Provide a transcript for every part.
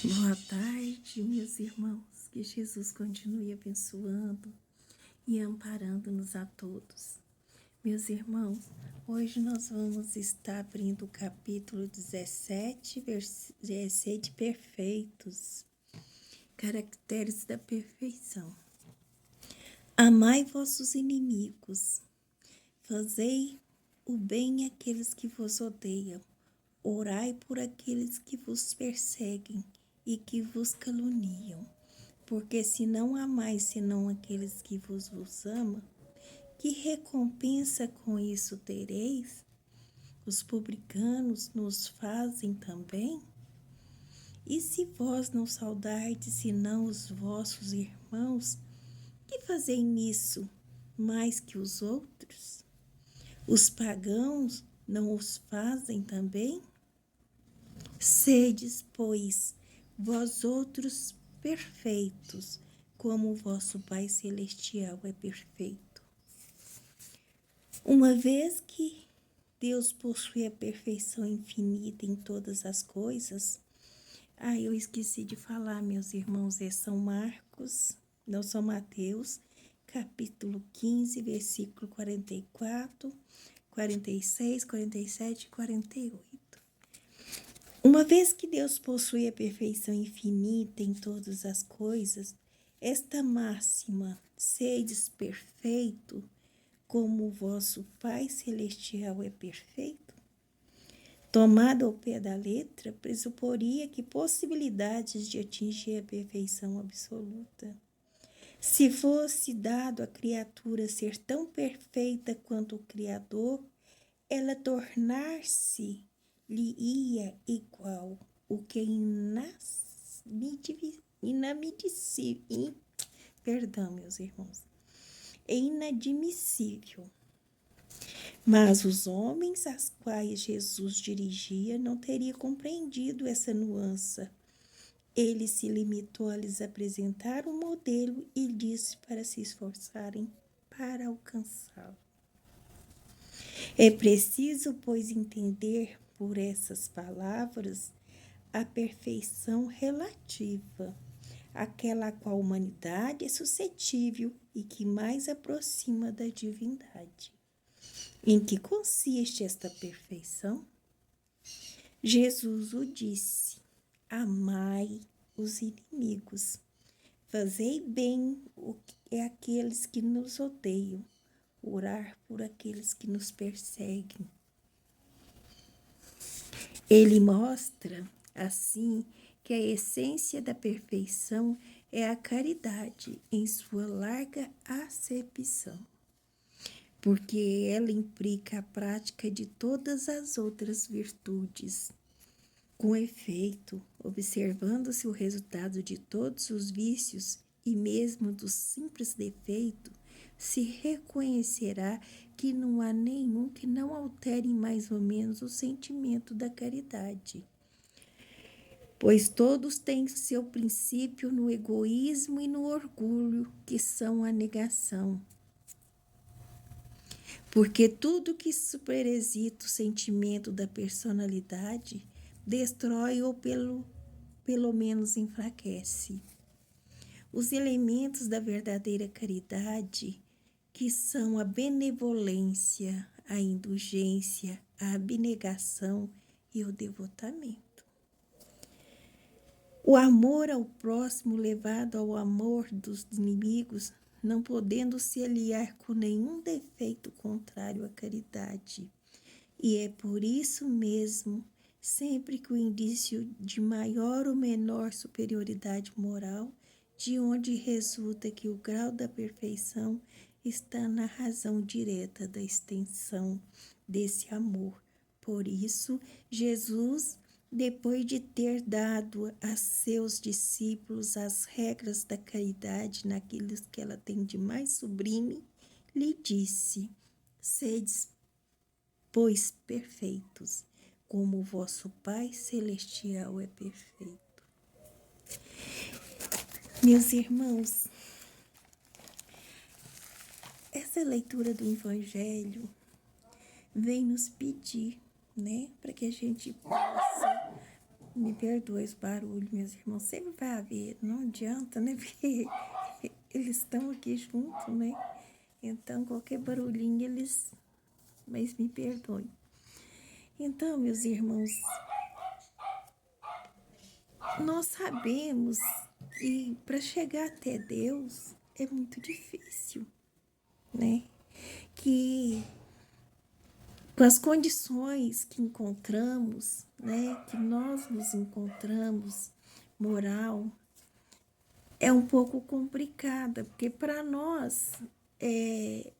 Boa tarde, meus irmãos. Que Jesus continue abençoando e amparando-nos a todos. Meus irmãos, hoje nós vamos estar abrindo o capítulo 17, versículo perfeitos. Caracteres da perfeição. Amai vossos inimigos, fazei o bem àqueles que vos odeiam, orai por aqueles que vos perseguem e que vos caluniam. Porque se não amais senão aqueles que vos amam, que recompensa com isso tereis? Os publicanos nos fazem também? E se vós não saudardes senão os vossos irmãos, que fazei nisso mais que os outros? Os pagãos não os fazem também? Sedes, pois, vós outros perfeitos, como o vosso Pai Celestial é perfeito. Uma vez que Deus possui a perfeição infinita em todas as coisas, eu esqueci de falar, meus irmãos, é São Marcos, não São Mateus, capítulo 15, versículo 44, 46, 47 e 48. Uma vez que Deus possui a perfeição infinita em todas as coisas, esta máxima, sedes perfeito, como o vosso Pai Celestial é perfeito, tomada ao pé da letra, pressuporia que possibilidades de atingir a perfeição absoluta. Se fosse dado à criatura ser tão perfeita quanto o Criador, ela tornar-se lhe ia igual, o que é inadmissível. Mas os homens aos quais Jesus dirigia não teriam compreendido essa nuance. Ele se limitou a lhes apresentar um modelo e disse para se esforçarem para alcançá-lo. É preciso, pois, entender por essas palavras a perfeição relativa, aquela a qual a humanidade é suscetível e que mais aproxima da divindade. Em que consiste esta perfeição? Jesus o disse: amai os inimigos, fazei bem àqueles que nos odeiam, orar por aqueles que nos perseguem. Ele mostra, assim, que a essência da perfeição é a caridade em sua larga acepção, porque ela implica a prática de todas as outras virtudes. Com efeito, observando-se o resultado de todos os vícios e mesmo do simples defeito, se reconhecerá que não há nenhum que não altere mais ou menos o sentimento da caridade. Pois todos têm seu princípio no egoísmo e no orgulho, que são a negação. Porque tudo que superexita o sentimento da personalidade destrói ou pelo menos enfraquece. Os elementos da verdadeira caridade, que são a benevolência, a indulgência, a abnegação e o devotamento. O amor ao próximo levado ao amor dos inimigos, não podendo se aliar com nenhum defeito contrário à caridade. E é por isso mesmo, sempre que o indício de maior ou menor superioridade moral, de onde resulta que o grau da perfeição está na razão direta da extensão desse amor. Por isso, Jesus, depois de ter dado a seus discípulos as regras da caridade naquilo que ela tem de mais sublime, lhe disse: sedes, pois, perfeitos, como o vosso Pai Celestial é perfeito. Meus irmãos, essa leitura do Evangelho vem nos pedir, para que a gente possa Me perdoe os barulhos, meus irmãos. Sempre vai haver, não adianta, né? Porque eles estão aqui juntos, né? Então, qualquer barulhinho, eles... Mas me perdoe. Então, meus irmãos, nós sabemos que para chegar até Deus é muito difícil, né? Que com as condições que encontramos, né? Que nós nos encontramos, moral, é um pouco complicada, porque para nós é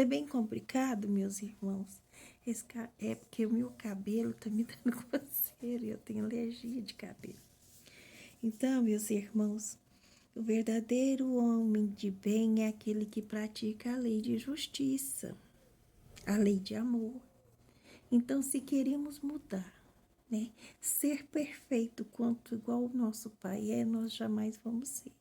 bem complicado, meus irmãos. É porque o meu cabelo tá me dando coceira, eu tenho alergia de cabelo. Então, meus irmãos, o verdadeiro homem de bem é aquele que pratica a lei de justiça, a lei de amor. Então, se queremos mudar, né, ser perfeito quanto igual o nosso Pai é, nós jamais vamos ser.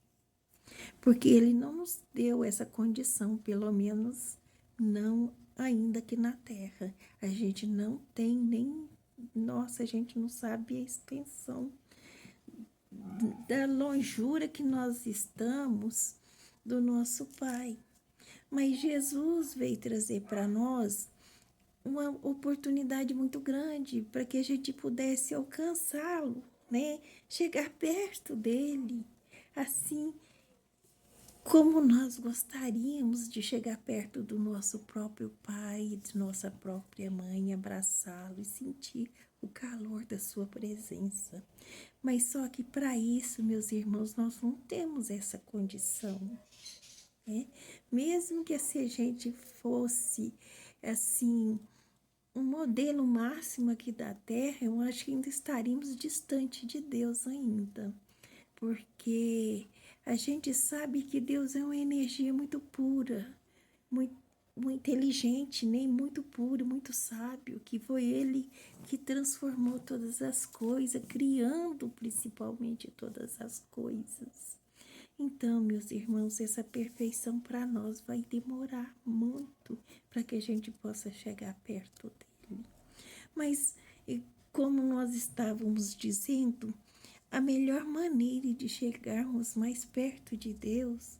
Porque Ele não nos deu essa condição, pelo menos não ainda aqui na Terra. A gente não tem nem... Nossa, a gente não sabe a extensão da longura que nós estamos do nosso Pai. Mas Jesus veio trazer para nós uma oportunidade muito grande para que a gente pudesse alcançá-lo, né? Chegar perto dele, assim como nós gostaríamos de chegar perto do nosso próprio pai, de nossa própria mãe, abraçá-lo e sentir o calor da sua presença. Mas só que para isso, meus irmãos, nós não temos essa condição, né? Mesmo que se a gente fosse, assim, um modelo máximo aqui da Terra, eu acho que ainda estaríamos distante de Deus ainda, porque a gente sabe que Deus é uma energia muito pura, muito, muito inteligente, nem muito puro, muito sábio, que foi Ele que transformou todas as coisas, criando principalmente todas as coisas. Então, meus irmãos, essa perfeição para nós vai demorar muito para que a gente possa chegar perto dele. Mas, como nós estávamos dizendo, a melhor maneira de chegarmos mais perto de Deus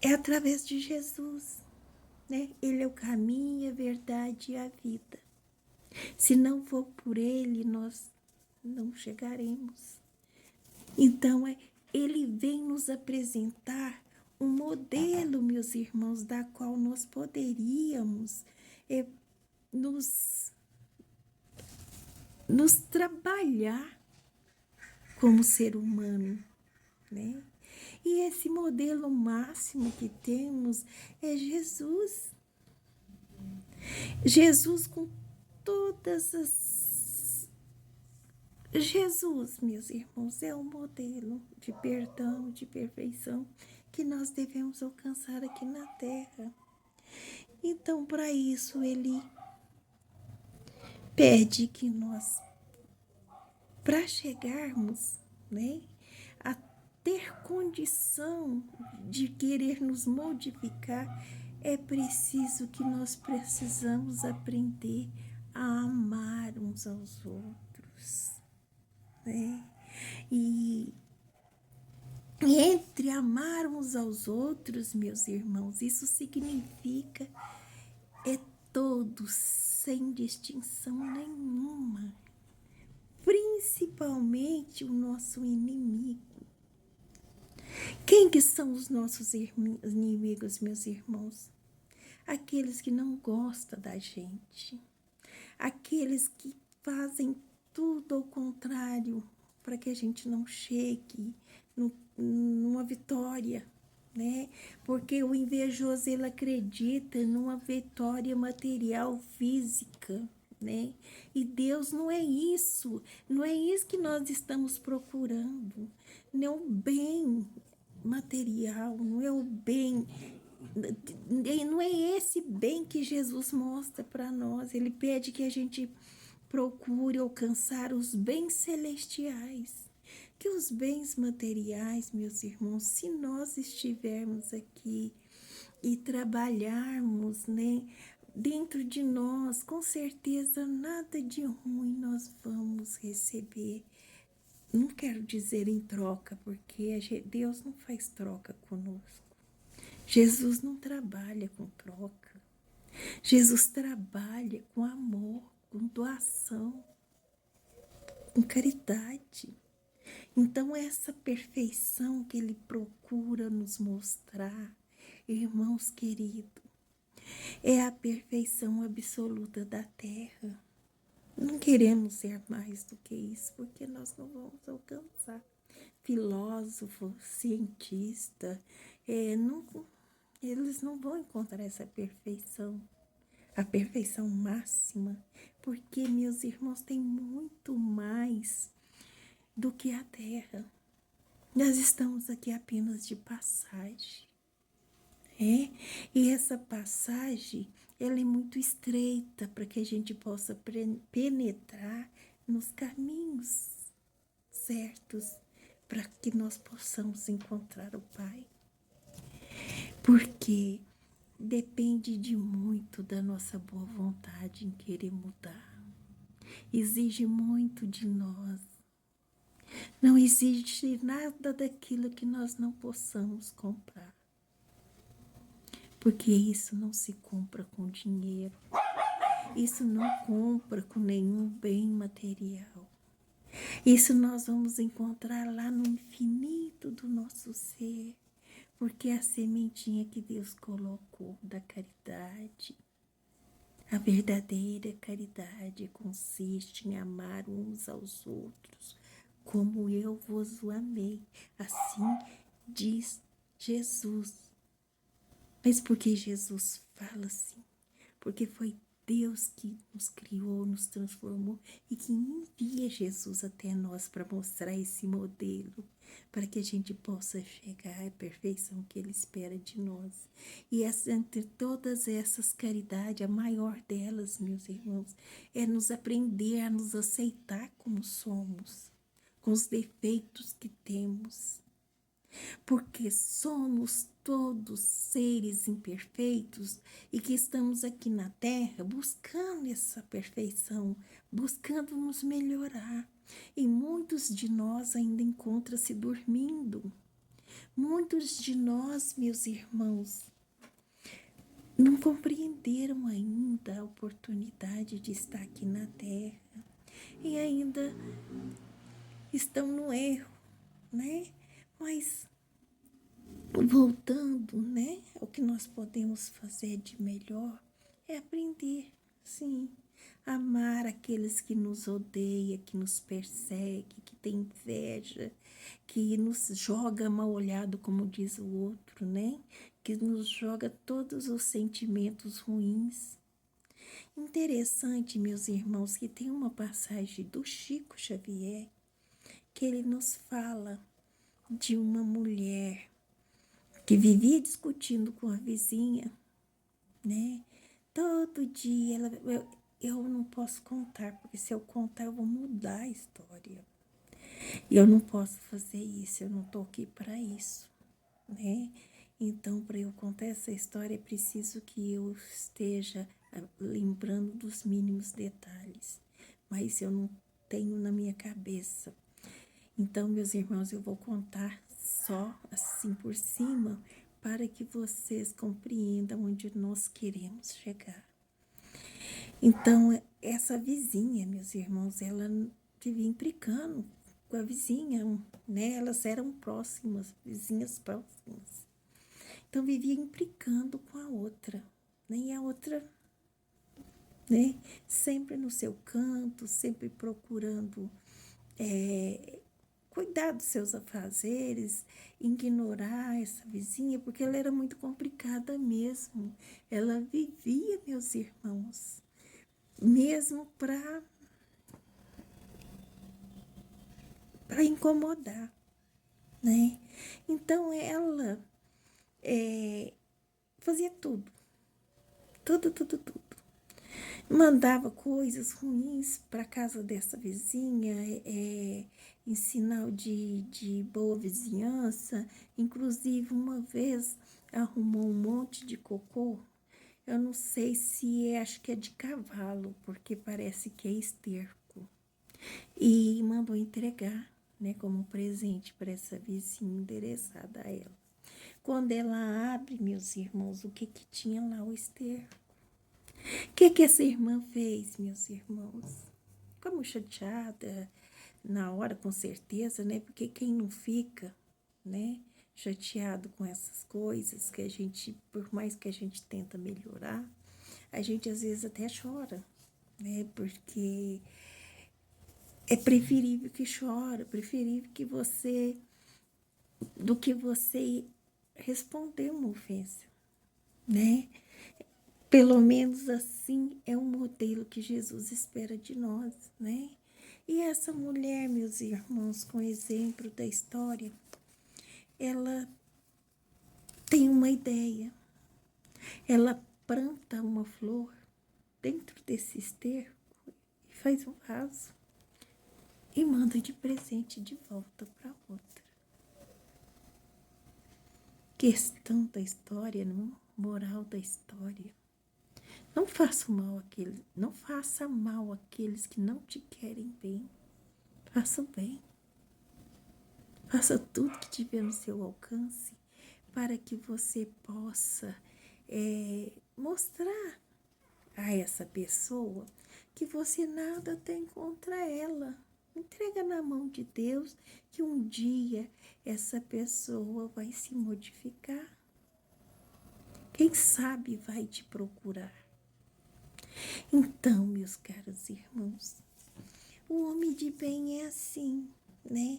é através de Jesus, né? Ele é o caminho, a verdade e a vida. Se não for por Ele, nós não chegaremos. Então, Ele vem nos apresentar um modelo, meus irmãos, da qual nós poderíamos nos trabalhar como ser humano, né? E esse modelo máximo que temos é Jesus. Jesus com todas as... Jesus, meus irmãos, é um modelo de perdão, de perfeição que nós devemos alcançar aqui na Terra. Então, para isso, Ele pede que nós, para chegarmos, né, a ter condição de querer nos modificar, é preciso que nós precisamos aprender a amar uns aos outros, né? E entre amar uns aos outros, meus irmãos, isso significa todos, sem distinção nenhuma, principalmente o nosso inimigo. Quem que são os nossos inimigos, meus irmãos? Aqueles que não gostam da gente, aqueles que fazem tudo ao contrário para que a gente não chegue numa vitória, né? Porque o invejoso, ele acredita numa vitória material, física, né? E Deus não é isso, não é isso que nós estamos procurando, não é o bem material, não é o bem, não é esse bem que Jesus mostra para nós. Ele pede que a gente procure alcançar os bens celestiais, que os bens materiais, meus irmãos, se nós estivermos aqui e trabalharmos, né, dentro de nós, com certeza, nada de ruim nós vamos receber. Não quero dizer em troca, porque Deus não faz troca conosco. Jesus não trabalha com troca. Jesus trabalha com amor, com doação, com caridade. Então, essa perfeição que Ele procura nos mostrar, irmãos queridos, é a perfeição absoluta da terra. Não queremos ser mais do que isso, porque nós não vamos alcançar. Filósofo, cientista, eles não vão encontrar essa perfeição, a perfeição máxima, porque, meus irmãos, tem muito mais do que a terra. Nós estamos aqui apenas de passagem. E essa passagem, ela é muito estreita para que a gente possa penetrar nos caminhos certos para que nós possamos encontrar o Pai. Porque depende de muito da nossa boa vontade em querer mudar. Exige muito de nós. Não existe nada daquilo que nós não possamos comprar. Porque isso não se compra com dinheiro. Isso não compra com nenhum bem material. Isso nós vamos encontrar lá no infinito do nosso ser. Porque é a sementinha que Deus colocou da caridade. A verdadeira caridade consiste em amar uns aos outros, como eu vos amei. Assim diz Jesus. Mas por que Jesus fala assim? Porque foi Deus que nos criou, nos transformou e que envia Jesus até nós para mostrar esse modelo, para que a gente possa chegar à perfeição que Ele espera de nós. E entre todas essas caridades, a maior delas, meus irmãos, é nos aprender a nos aceitar como somos, com os defeitos que temos. Porque somos todos seres imperfeitos e que estamos aqui na Terra buscando essa perfeição, buscando nos melhorar. E muitos de nós ainda encontram-se dormindo. Muitos de nós, meus irmãos, não compreenderam ainda a oportunidade de estar aqui na Terra e ainda estão no erro, né? Mas voltando, né? O que nós podemos fazer de melhor é aprender, sim, amar aqueles que nos odeiam, que nos perseguem, que tem inveja, que nos joga mal olhado, como diz o outro, né? Que nos joga todos os sentimentos ruins. Interessante, meus irmãos, que tem uma passagem do Chico Xavier que ele nos fala de uma mulher que vivia discutindo com a vizinha, né? Todo dia, eu não posso contar, porque se eu contar eu vou mudar a história. E eu não posso fazer isso, eu não estou aqui para isso, né? Então, para eu contar essa história, é preciso que eu esteja lembrando dos mínimos detalhes. Mas eu não tenho na minha cabeça. Então, meus irmãos, eu vou contar só assim por cima para que vocês compreendam onde nós queremos chegar. Então, essa vizinha, meus irmãos, ela vivia implicando com a vizinha, né? Elas eram próximas, vizinhas próximas. Então, vivia implicando com a outra, né? E a outra, né? Sempre no seu canto, sempre procurando cuidar dos seus afazeres, ignorar essa vizinha, porque ela era muito complicada mesmo. Ela vivia, meus irmãos, mesmo para incomodar, né? Então ela fazia tudo. Mandava coisas ruins para casa dessa vizinha, em sinal de boa vizinhança. Inclusive, uma vez arrumou um monte de cocô. Eu não sei se acho que é de cavalo, porque parece que é esterco. E mandou entregar, né, como presente para essa vizinha endereçada a ela. Quando ela abre, meus irmãos, o que tinha lá? O esterco. O que essa irmã fez, meus irmãos? Ficou chateada na hora, com certeza, né? Porque quem não fica, né, chateado com essas coisas que a gente, por mais que a gente tenta melhorar, a gente às vezes até chora, né? Porque é preferível que chora, preferível que você, do que você responder uma ofensa, né? Pelo menos assim é um modelo que Jesus espera de nós, né? E essa mulher, meus irmãos, com exemplo da história, ela tem uma ideia. Ela planta uma flor dentro desse esterco e faz um vaso e manda de presente de volta para outra. Questão da história, não? Moral da história. Não faça mal àqueles que não te querem bem. Faça o bem. Faça tudo que tiver no seu alcance para que você possa mostrar a essa pessoa que você nada tem contra ela. Entrega na mão de Deus que um dia essa pessoa vai se modificar. Quem sabe vai te procurar. Então, meus caros irmãos, o homem de bem é assim, né?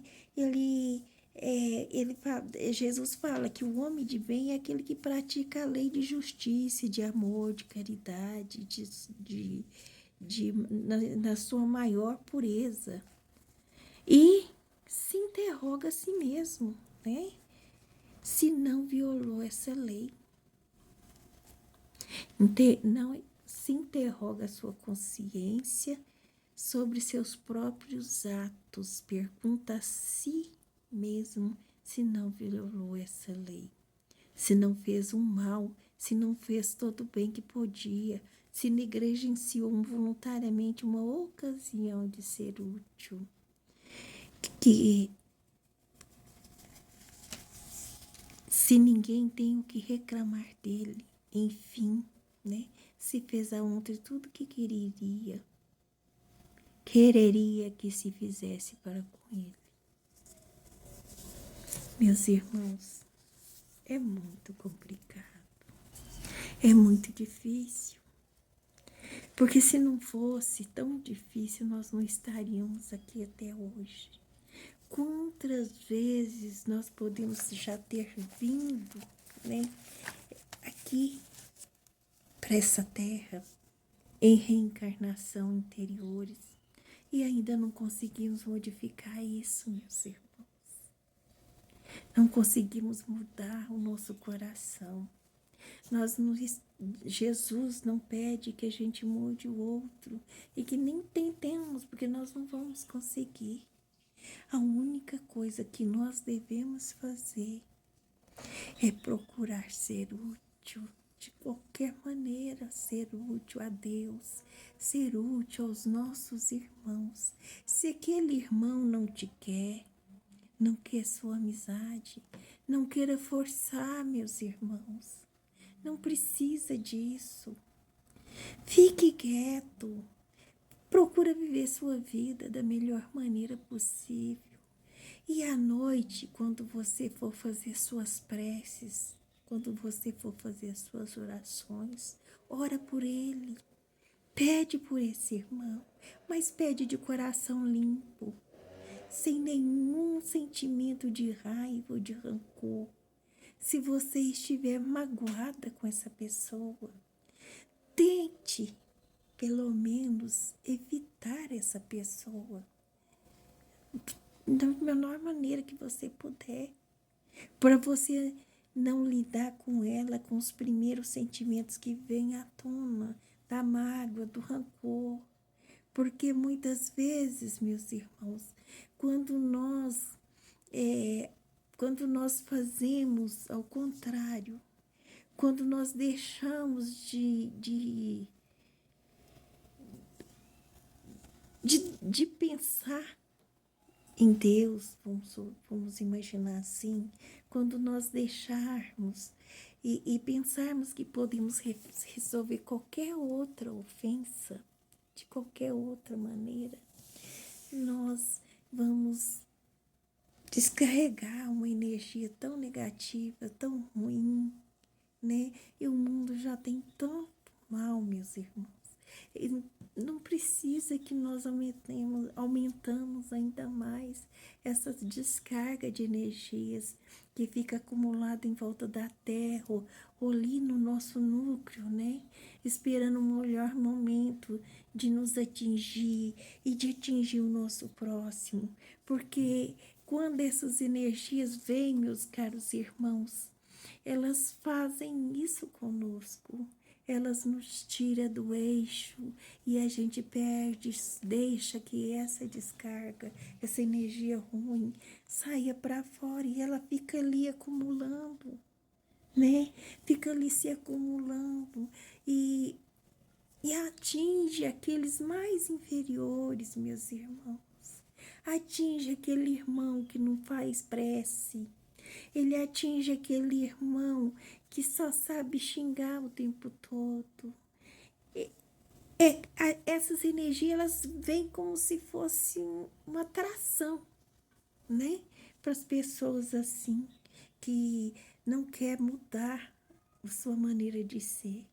Jesus fala que o homem de bem é aquele que pratica a lei de justiça, de amor, de caridade, na sua maior pureza. E se interroga a si mesmo, né? Se não violou essa lei. Não se interroga a sua consciência sobre seus próprios atos. Pergunta a si mesmo se não violou essa lei. Se não fez um mal, se não fez todo o bem que podia, se negligenciou voluntariamente uma ocasião de ser útil. Que se ninguém tem o que reclamar dele, enfim, né? Se fez a ontem tudo que quereria que se fizesse para com ele. Meus irmãos, é muito complicado, é muito difícil, porque se não fosse tão difícil, nós não estaríamos aqui até hoje. Quantas vezes nós podemos já ter vindo, né, aqui para essa terra em reencarnação interiores e ainda não conseguimos modificar isso, meus irmãos. Não conseguimos mudar o nosso coração. Jesus não pede que a gente mude o outro e que nem tentemos, porque nós não vamos conseguir. A única coisa que nós devemos fazer é procurar ser útil, de qualquer maneira, ser útil a Deus, ser útil aos nossos irmãos. Se aquele irmão não te quer, não quer sua amizade, não queira forçar, meus irmãos. Não precisa disso. Fique quieto. Procura viver sua vida da melhor maneira possível. E à noite, quando você for fazer suas preces, quando você for fazer suas orações, ora por ele. Pede por esse irmão, mas pede de coração limpo, sem nenhum sentimento de raiva ou de rancor. Se você estiver magoada com essa pessoa, tente, pelo menos, evitar essa pessoa da menor maneira que você puder, para você não lidar com ela com os primeiros sentimentos que vêm à tona, da mágoa, do rancor. Porque muitas vezes, meus irmãos, quando nós fazemos ao contrário, quando nós deixamos de pensar em Deus, vamos imaginar assim, quando nós deixarmos e pensarmos que podemos resolver qualquer outra ofensa, de qualquer outra maneira, nós vamos descarregar uma energia tão negativa, tão ruim, né? E o mundo já tem tanto mal, meus irmãos. E não precisa que nós aumentamos ainda mais essa descarga de energias que fica acumulada em volta da Terra, ou ali no nosso núcleo, né? Esperando um melhor momento de nos atingir e de atingir o nosso próximo. Porque quando essas energias vêm, meus caros irmãos, elas fazem isso conosco. Elas nos tiram do eixo e a gente perde, deixa que essa descarga, essa energia ruim saia para fora e ela fica ali acumulando, né? Fica ali se acumulando e atinge aqueles mais inferiores, meus irmãos. Atinge aquele irmão que não faz prece. Ele atinge aquele irmão que só sabe xingar o tempo todo. Essas energias, elas vêm como se fosse uma atração, né? Para as pessoas assim, que não quer mudar a sua maneira de ser.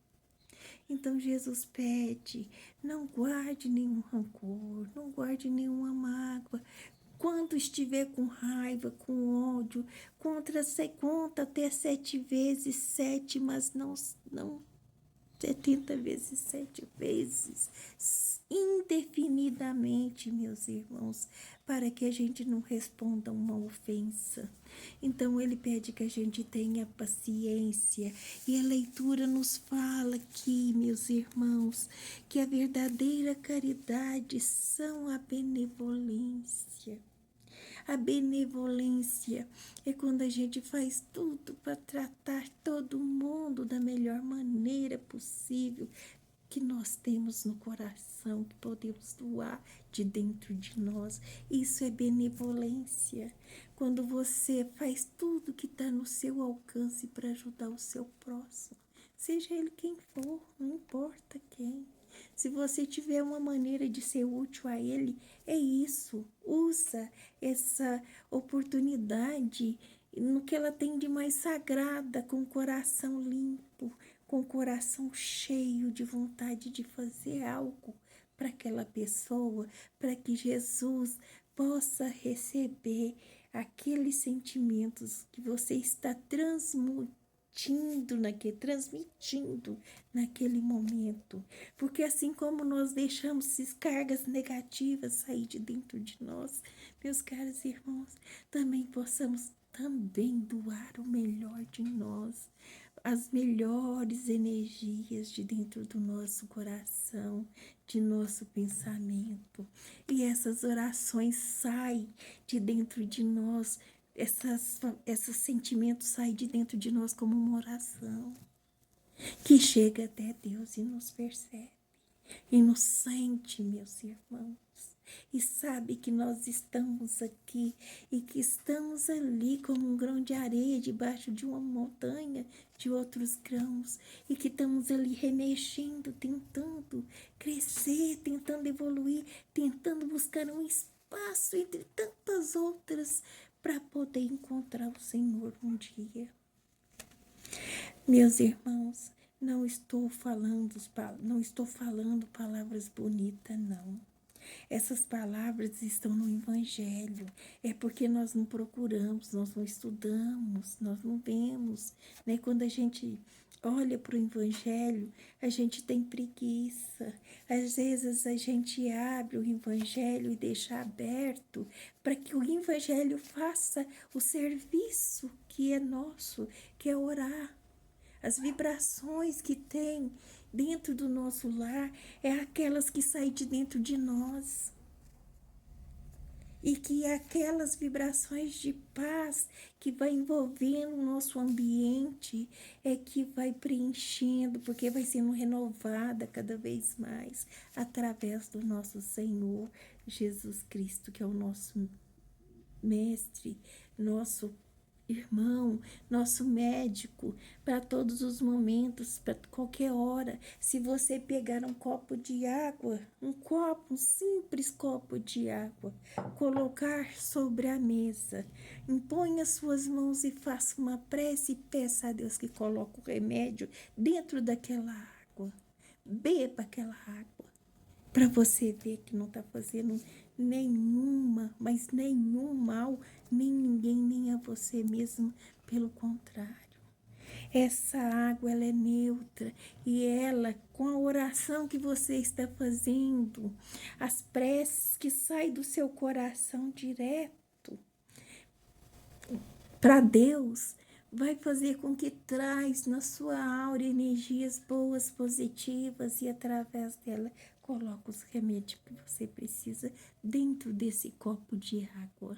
Então Jesus pede, não guarde nenhum rancor, não guarde nenhuma mágoa. Quando estiver com raiva, com ódio, conta até 7 vezes 7, mas não 70 vezes 7 vezes, indefinidamente, meus irmãos, para que a gente não responda uma ofensa. Então ele pede que a gente tenha paciência, e a leitura nos fala aqui, meus irmãos, que a verdadeira caridade são a benevolência. A benevolência é quando a gente faz tudo para tratar todo mundo da melhor maneira possível que nós temos no coração, que podemos doar de dentro de nós. Isso é benevolência. Quando você faz tudo que está no seu alcance para ajudar o seu próximo, seja ele quem for, não importa quem. Se você tiver uma maneira de ser útil a ele, é isso. Usa essa oportunidade no que ela tem de mais sagrada, com o coração limpo, com o coração cheio de vontade de fazer algo para aquela pessoa, para que Jesus possa receber aqueles sentimentos que você está transmitindo naquele momento. Porque assim como nós deixamos essas cargas negativas sair de dentro de nós, meus caros irmãos, também possamos também doar o melhor de nós, as melhores energias de dentro do nosso coração, de nosso pensamento. E essas orações saem de dentro de nós, esses sentimentos saem de dentro de nós como uma oração que chega até Deus e nos percebe, e nos sente, meus irmãos, e sabe que nós estamos aqui e que estamos ali como um grão de areia debaixo de uma montanha de outros grãos, e que estamos ali remexendo, tentando crescer, tentando evoluir, tentando buscar um espaço entre tantas outras para poder encontrar o Senhor um dia. Meus irmãos, não estou falando palavras bonitas, não. Essas palavras estão no Evangelho. É porque nós não procuramos, nós não estudamos, nós não vemos, né? Quando a gente olha para o Evangelho, a gente tem preguiça. Às vezes a gente abre o Evangelho e deixa aberto para que o Evangelho faça o serviço que é nosso, que é orar. As vibrações que tem dentro do nosso lar é aquelas que saem de dentro de nós e que aquelas vibrações de paz que vai envolvendo o nosso ambiente é que vai preenchendo, porque vai sendo renovada cada vez mais através do nosso Senhor Jesus Cristo, que é o nosso mestre, nosso irmão, nosso médico, para todos os momentos, para qualquer hora. Se você pegar um copo de água, um simples copo de água, colocar sobre a mesa, imponha suas mãos e faça uma prece e peça a Deus que coloque o remédio dentro daquela água. Beba aquela água para você ver que não está fazendo mas nenhum mal, nem ninguém, nem a você mesmo, pelo contrário. Essa água, ela é neutra e ela, com a oração que você está fazendo, as preces que saem do seu coração direto para Deus, vai fazer com que traz na sua aura energias boas, positivas e através dela coloca os remédios que você precisa dentro desse copo de água.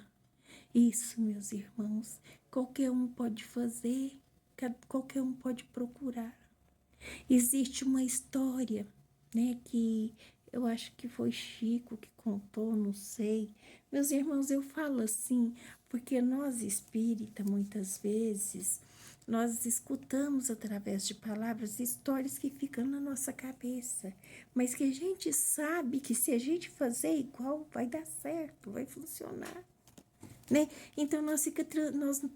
Isso, meus irmãos, qualquer um pode fazer, qualquer um pode procurar. Existe uma história, né, que eu acho que foi Chico que contou, não sei. Meus irmãos, eu falo assim, porque nós espírita, muitas vezes, nós escutamos através de palavras histórias que ficam na nossa cabeça, mas que a gente sabe que se a gente fazer igual, vai dar certo, vai funcionar. Né? Então, nós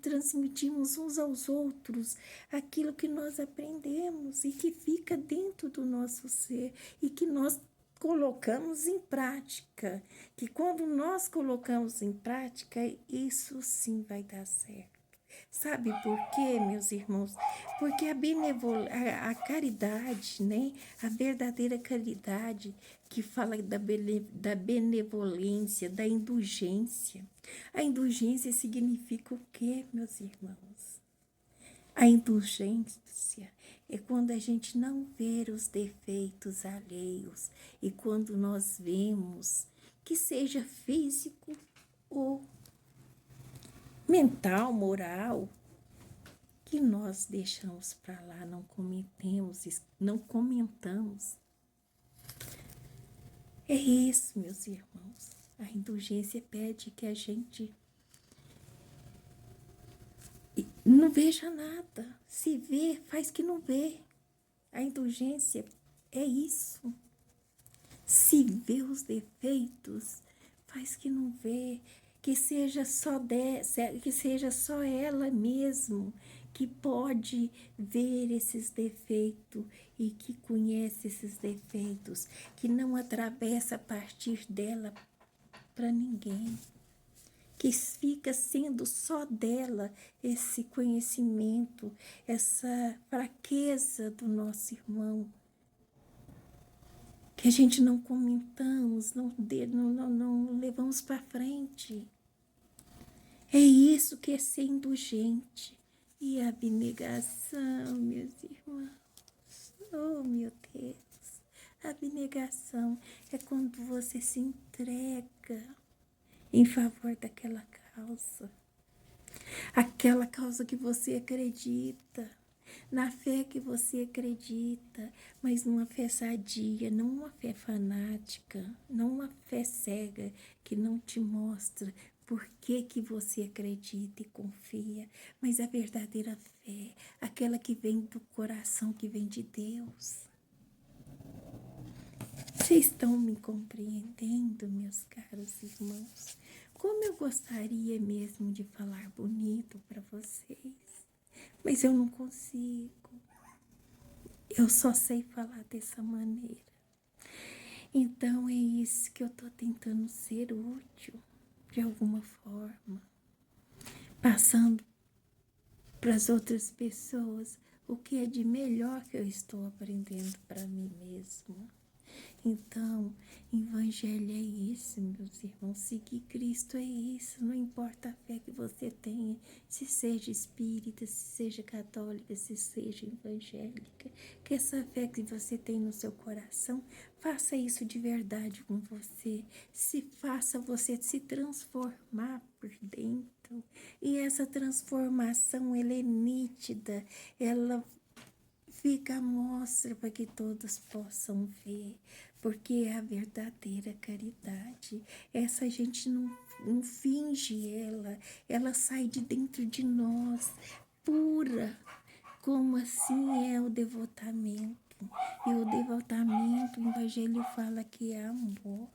transmitimos uns aos outros aquilo que nós aprendemos e que fica dentro do nosso ser e que nós colocamos em prática. Que quando nós colocamos em prática, isso sim vai dar certo. Sabe por quê, meus irmãos? Porque a caridade, né? A verdadeira caridade que fala da benevolência, da indulgência. A indulgência significa o quê, meus irmãos? A indulgência é quando a gente não vê os defeitos alheios e quando nós vemos, que seja físico ou mental, moral, que nós deixamos para lá, não comentamos. É isso, meus irmãos. A indulgência pede que a gente não veja nada. Se vê, faz que não vê. A indulgência é isso. Se vê os defeitos, faz que não vê. Que seja só ela mesmo que pode ver esses defeitos e que conhece esses defeitos, que não atravessa a partir dela para ninguém, que fica sendo só dela esse conhecimento, essa fraqueza do nosso irmão, que a gente não comentamos, não levamos para frente. É isso que é ser indulgente. E a abnegação, meus irmãos, oh meu Deus, a abnegação é quando você se entrega em favor daquela causa. Aquela causa que você acredita, na fé que você acredita, mas numa fé sadia, não uma fé fanática, não uma fé cega que não te mostra por que você acredita e confia, mas a verdadeira fé, aquela que vem do coração, que vem de Deus. Vocês estão me compreendendo, meus caros irmãos? Como eu gostaria mesmo de falar bonito para vocês, mas eu não consigo. Eu só sei falar dessa maneira. Então é isso que eu estou tentando ser útil, de alguma forma, passando para as outras pessoas o que é de melhor que eu estou aprendendo para mim mesma. Então, evangelho é isso, meus irmãos. Seguir Cristo é isso. Não importa a fé que você tenha, se seja espírita, se seja católica, se seja evangélica. Que essa fé que você tem no seu coração, faça isso de verdade com você. Se faça você se transformar por dentro. E essa transformação, ela é nítida, ela fica à mostra para que todos possam ver, porque é a verdadeira caridade. Essa gente não finge ela sai de dentro de nós, pura, como assim é o devotamento. E o devotamento, o Evangelho fala que é amor.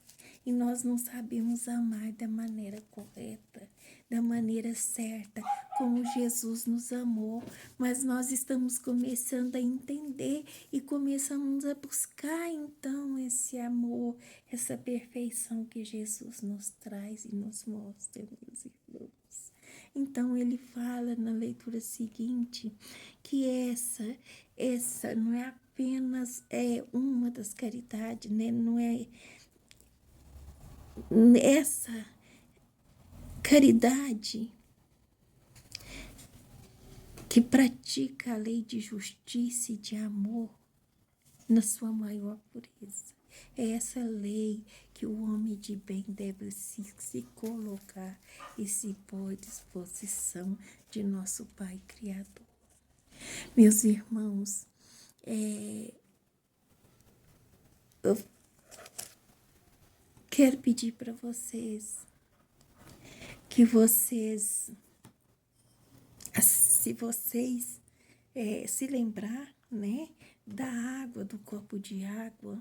E nós não sabemos amar da maneira correta, da maneira certa, como Jesus nos amou. Mas nós estamos começando a entender e começamos a buscar então esse amor, essa perfeição que Jesus nos traz e nos mostra, meus irmãos. Então ele fala na leitura seguinte que essa não é apenas uma das caridades, né? Não é essa caridade que pratica a lei de justiça e de amor na sua maior pureza. É essa lei que o homem de bem deve se colocar e se pôr à disposição de nosso Pai Criador. Meus irmãos, eu quero pedir para vocês que vocês, se vocês se lembrar, né, da água, do copo de água,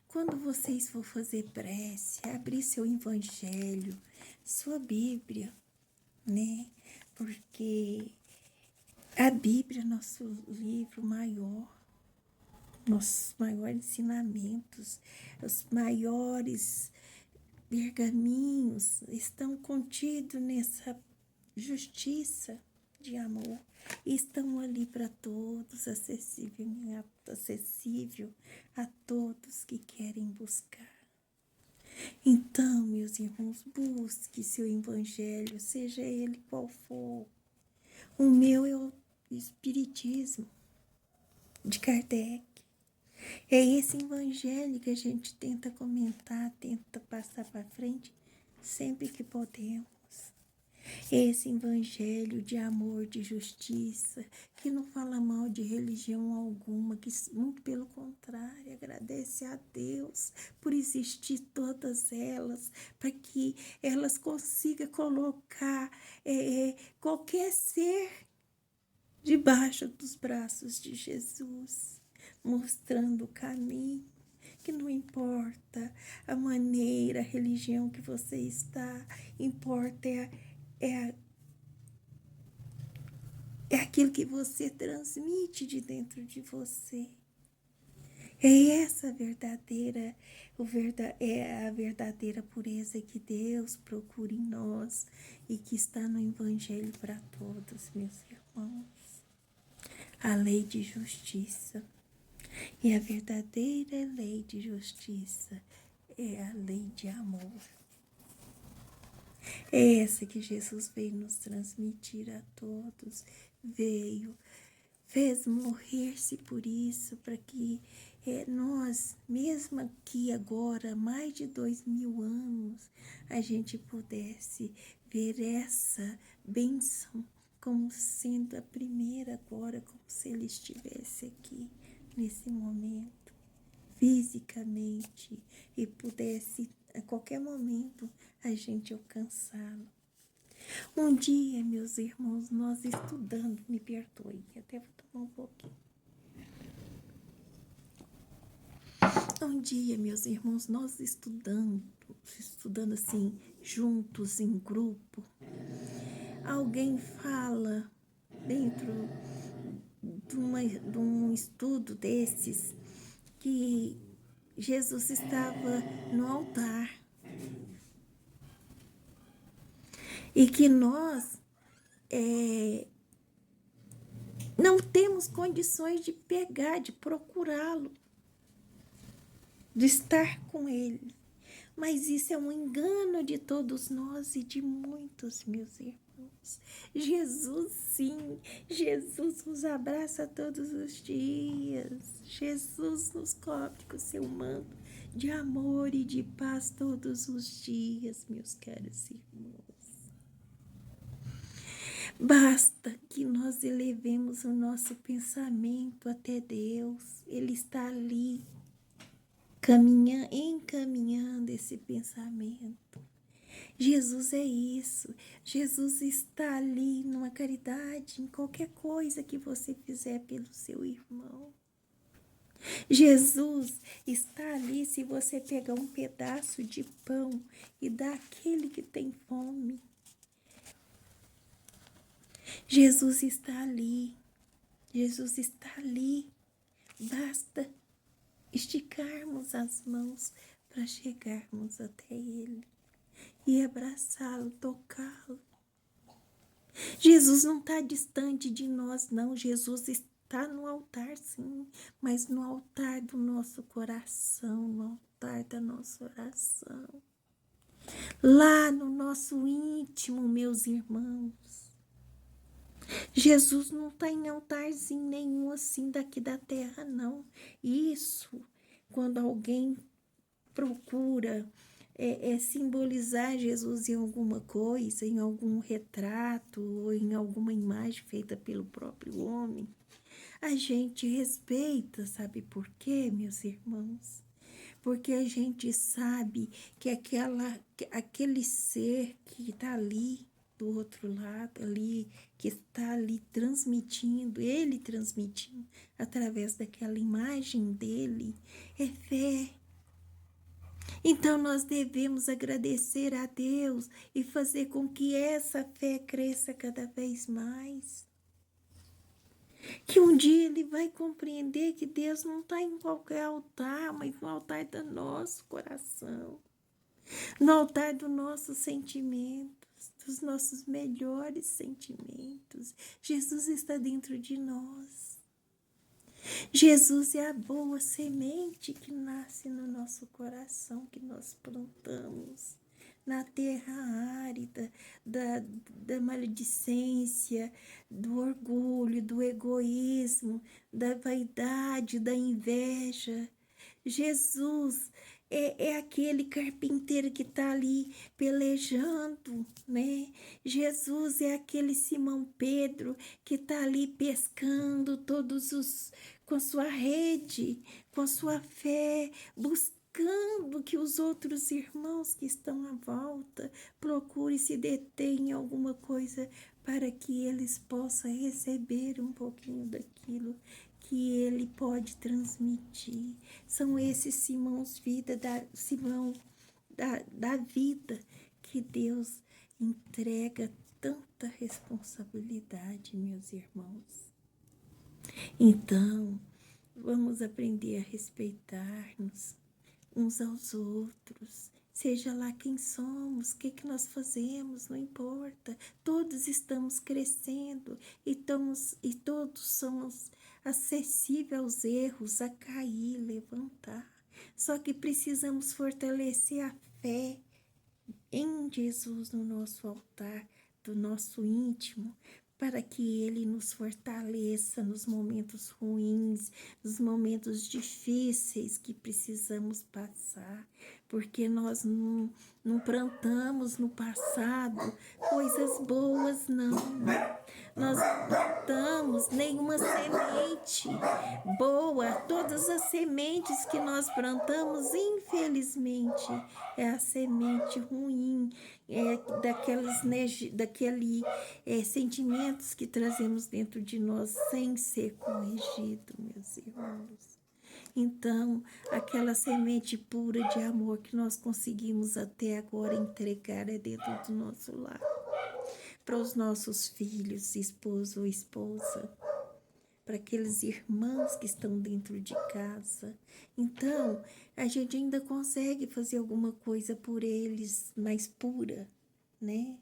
quando vocês for fazer prece, abrir seu evangelho, sua Bíblia, né, porque a Bíblia é nosso livro maior, nossos maiores ensinamentos, os maiores pergaminhos estão contidos nessa justiça de amor. E estão ali para todos, acessível a todos que querem buscar. Então, meus irmãos, busque seu evangelho, seja ele qual for. O meu é o Espiritismo de Kardec. É esse evangelho que a gente tenta comentar, tenta passar para frente sempre que podemos. Esse evangelho de amor, de justiça, que não fala mal de religião alguma, que muito pelo contrário, agradece a Deus por existir todas elas, para que elas consigam colocar qualquer ser debaixo dos braços de Jesus, mostrando o caminho, que não importa a maneira, a religião que você está, importa é aquilo que você transmite de dentro de você. É essa verdadeira, é a verdadeira pureza que Deus procura em nós e que está no Evangelho para todos, meus irmãos. A lei de justiça. E a verdadeira lei de justiça é a lei de amor. É essa que Jesus veio nos transmitir a todos, fez morrer-se por isso, para que nós, mesmo aqui agora, mais de 2000 anos, a gente pudesse ver essa bênção como sendo a primeira agora, como se ele estivesse aqui, nesse momento, fisicamente, e pudesse, a qualquer momento, a gente alcançá-lo. Um dia, meus irmãos, nós estudando, me perdoe, até vou tomar um pouquinho. Um dia, meus irmãos, nós estudando assim, juntos, em grupo, alguém fala dentro de um estudo desses que Jesus estava no altar e que nós não temos condições de pegar, de procurá-lo, de estar com Ele. Mas isso é um engano de todos nós e de muitos, meus irmãos. Jesus, sim, Jesus nos abraça todos os dias. Jesus nos cobre com seu manto de amor e de paz todos os dias, meus caros irmãos. Basta que nós elevemos o nosso pensamento até Deus. Ele está ali, encaminhando esse pensamento. Jesus é isso. Jesus está ali numa caridade, em qualquer coisa que você fizer pelo seu irmão. Jesus está ali se você pegar um pedaço de pão e dar àquele que tem fome. Jesus está ali. Jesus está ali. Basta esticarmos as mãos para chegarmos até Ele e abraçá-lo, tocá-lo. Jesus não está distante de nós, não. Jesus está no altar, sim, mas no altar do nosso coração, no altar da nossa oração. Lá no nosso íntimo, meus irmãos. Jesus não está em altarzinho nenhum assim daqui da terra, não. Isso, quando alguém procura simbolizar Jesus em alguma coisa, em algum retrato ou em alguma imagem feita pelo próprio homem, a gente respeita, sabe por quê, meus irmãos? Porque a gente sabe que aquele ser que está ali do outro lado, ali, que está ali transmitindo, ele transmitindo através daquela imagem dele, é fé. Então nós devemos agradecer a Deus e fazer com que essa fé cresça cada vez mais. Que um dia ele vai compreender que Deus não está em qualquer altar, mas no altar do nosso coração, no altar dos nossos sentimentos, dos nossos melhores sentimentos. Jesus está dentro de nós. Jesus é a boa semente que nasce no nosso coração, que nós plantamos na terra árida, da maledicência, do orgulho, do egoísmo, da vaidade, da inveja. Jesus é aquele carpinteiro que está ali pelejando, né? Jesus é aquele Simão Pedro que está ali pescando com a sua rede, com a sua fé, buscando que os outros irmãos que estão à volta procurem se deter em alguma coisa para que eles possam receber um pouquinho daquilo que ele pode transmitir. São esses Simão da vida que Deus entrega tanta responsabilidade, meus irmãos. Então, vamos aprender a respeitar-nos uns aos outros. Seja lá quem somos, o que nós fazemos, não importa. Todos estamos crescendo e todos somos acessíveis aos erros, a cair, levantar. Só que precisamos fortalecer a fé em Jesus no nosso altar, do nosso íntimo, para que Ele nos fortaleça nos momentos ruins, nos momentos difíceis que precisamos passar, porque nós não plantamos no passado coisas boas, não. Nós não plantamos nenhuma semente boa. Todas as sementes que nós plantamos, infelizmente, é a semente ruim, daqueles sentimentos que trazemos dentro de nós sem ser corrigido, meus irmãos. Então, aquela semente pura de amor que nós conseguimos até agora entregar é dentro do nosso lar, para os nossos filhos, esposo ou esposa, para aqueles irmãos que estão dentro de casa. Então, a gente ainda consegue fazer alguma coisa por eles mais pura, né?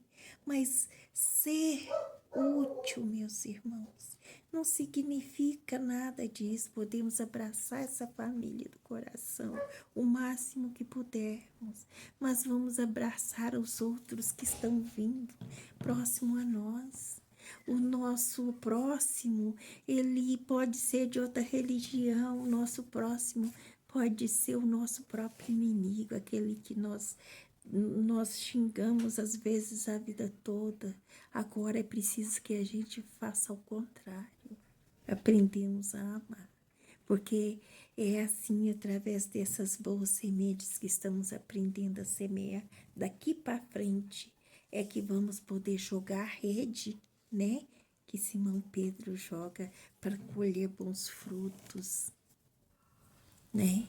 Mas ser útil, meus irmãos, não significa nada disso. Podemos abraçar essa família do coração o máximo que pudermos, mas vamos abraçar os outros que estão vindo próximo a nós. O nosso próximo, ele pode ser de outra religião, o nosso próximo pode ser o nosso próprio inimigo, aquele que nós xingamos às vezes a vida toda. Agora é preciso que a gente faça ao contrário. Aprendemos a amar. Porque é assim, através dessas boas sementes que estamos aprendendo a semear, daqui para frente, é que vamos poder jogar rede, né? Que Simão Pedro joga para colher bons frutos, né?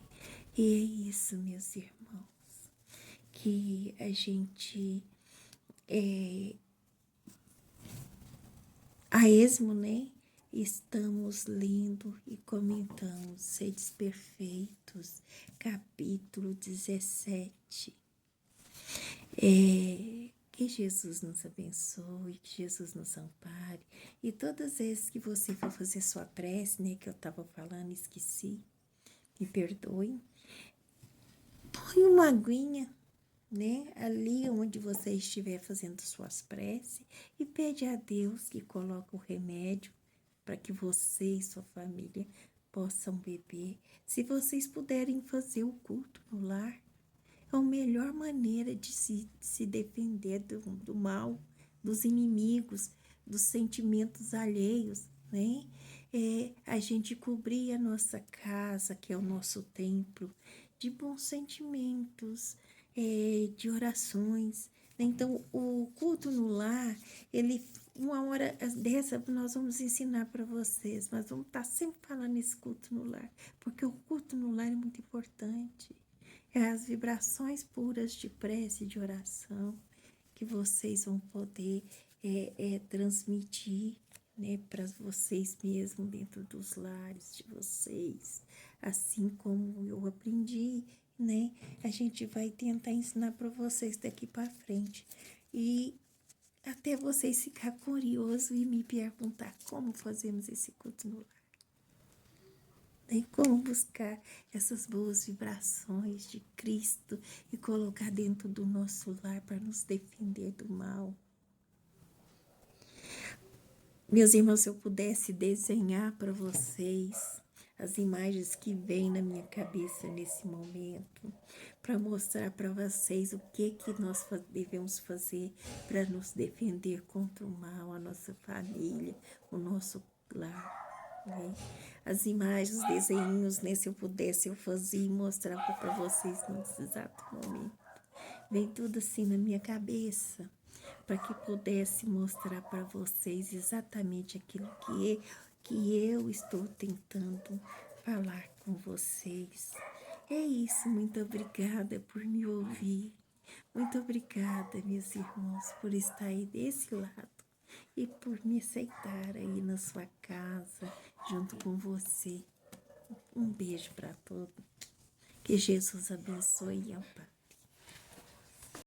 E é isso, meus irmãos, que a gente, a esmo, né? Estamos lendo e comentando Sedes Perfeitos, capítulo 17. Que Jesus nos abençoe, que Jesus nos ampare. E todas as vezes que você for fazer sua prece, né? Que eu estava falando, esqueci, me perdoem. Põe uma aguinha, né? Ali onde você estiver fazendo suas preces e pede a Deus que coloque o remédio para que você e sua família possam beber. Se vocês puderem fazer o culto no lar, é a melhor maneira de se defender do mal, dos inimigos, dos sentimentos alheios, né? A gente cobrir a nossa casa, que é o nosso templo, de bons sentimentos, de orações. Então, o culto no lar, ele, uma hora dessa, nós vamos ensinar para vocês, mas vamos estar sempre falando nesse culto no lar, porque o culto no lar é muito importante. É as vibrações puras de prece e de oração que vocês vão poder transmitir, né, para vocês mesmos dentro dos lares de vocês, assim como eu aprendi, né? A gente vai tentar ensinar para vocês daqui para frente e até vocês ficar curiosos e me perguntar como fazemos esse culto no lar. Tem como buscar essas boas vibrações de Cristo e colocar dentro do nosso lar para nos defender do mal. Meus irmãos, se eu pudesse desenhar para vocês as imagens que vêm na minha cabeça nesse momento, para mostrar para vocês o que nós devemos fazer para nos defender contra o mal, a nossa família, o nosso lar, né? As imagens, os desenhos, né? Se eu pudesse, eu fazia e mostrava para vocês nesse exato momento. Vem tudo assim na minha cabeça, para que pudesse mostrar para vocês exatamente aquilo que eu estou tentando falar com vocês. É isso, muito obrigada por me ouvir. Muito obrigada, meus irmãos, por estar aí desse lado e por me aceitar aí na sua casa, junto com você. Um beijo para todos. Que Jesus abençoe e ampare.